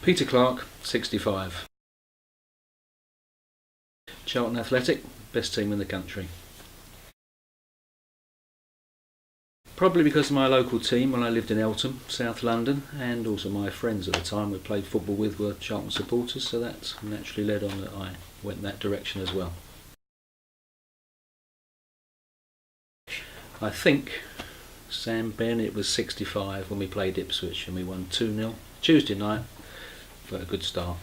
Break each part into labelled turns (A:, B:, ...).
A: Peter Clark, 65. Charlton Athletic, best team in the country. Probably because of my local team when I lived in Eltham, South London, and also my friends at the time we played football with were Charlton supporters, so that naturally led on that I went that direction as well. I think Sam Bennett was 65 when we played Ipswich and we won 2-0 Tuesday night for a good start.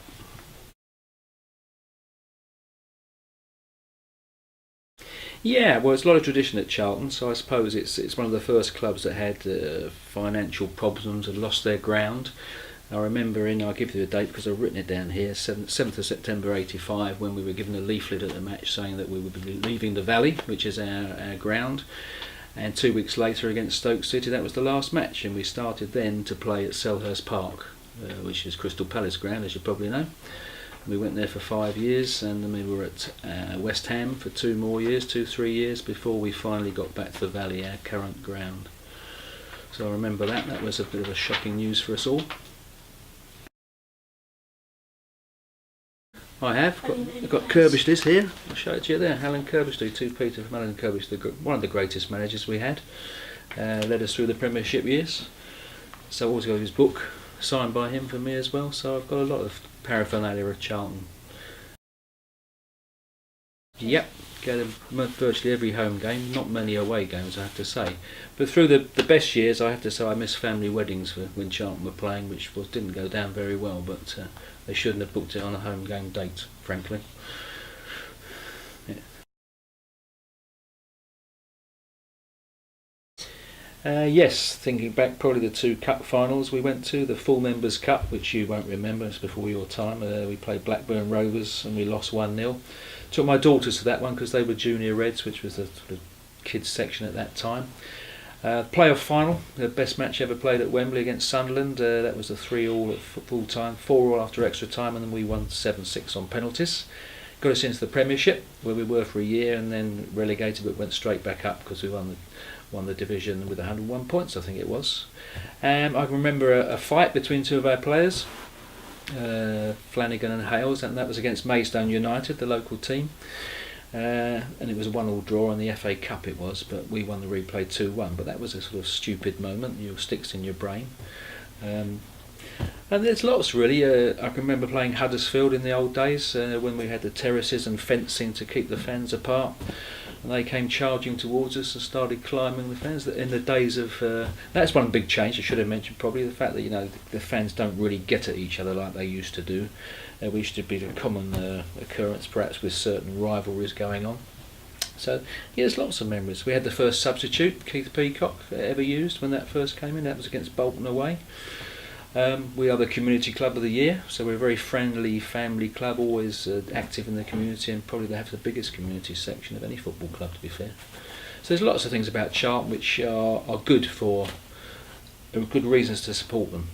A: Yeah, well, it's a lot of tradition at Charlton, so I suppose it's one of the first clubs that had financial problems and lost their ground. I remember I'll give you the date because I've written it down here, 7th of September 85, when we were given a leaflet at the match saying that we would be leaving the Valley, which is our ground. And 2 weeks later against Stoke City, that was the last match, and we started then to play at Selhurst Park, which is Crystal Palace ground, as you probably know. We went there for 5 years, and then we were at West Ham for 3 years before we finally got back to the Valley, our current ground. So I remember that was a bit of a shocking news for us all. I've got Kirbishley's here. I'll show it to you there. Alan Kirbishley, to Peter from Alan Kirbishley, one of the greatest managers we had. Led us through the Premiership years. So I've always got his book signed by him for me as well. So I've got a lot of paraphernalia of Charlton. Yep, go to virtually every home game, not many away games I have to say. But through the best years I have to say I miss family weddings when Charlton were playing, which didn't go down very well, but they shouldn't have booked it on a home game date, frankly. Yes, thinking back, probably the two cup finals we went to, the Full Members Cup, which you won't remember, it's before your time. We played Blackburn Rovers and we lost 1-0. Took my daughters to that one because they were junior Reds, which was the sort of kids section at that time. Playoff final, the best match ever played at Wembley against Sunderland. That was a 3-3 at full time, 4-4 after extra time, and then we won 7-6 on penalties. Got us into the Premiership, where we were for a year, and then relegated, but went straight back up because we won the division with 101 points, I think it was. I can remember a fight between two of our players, Flanagan and Hales, and that was against Maidstone United, the local team. And it was a 1-1 draw in the FA Cup it was, but we won the replay 2-1. But that was a sort of stupid moment, it sticks in your brain. And there's lots really. I can remember playing Huddersfield in the old days when we had the terraces and fencing to keep the fans apart. And they came charging towards us and started climbing the fence. In the days of that's one big change I should have mentioned, probably the fact that the fans don't really get at each other like they used to do. We used to be a common occurrence, perhaps with certain rivalries going on. So yeah, there's lots of memories. We had the first substitute, Keith Peacock, ever used when that first came in. That was against Bolton away. We are the Community Club of the Year, so we're a very friendly family club, always active in the community, and probably they have the biggest community section of any football club, to be fair. So there's lots of things about Charlton which are good reasons to support them.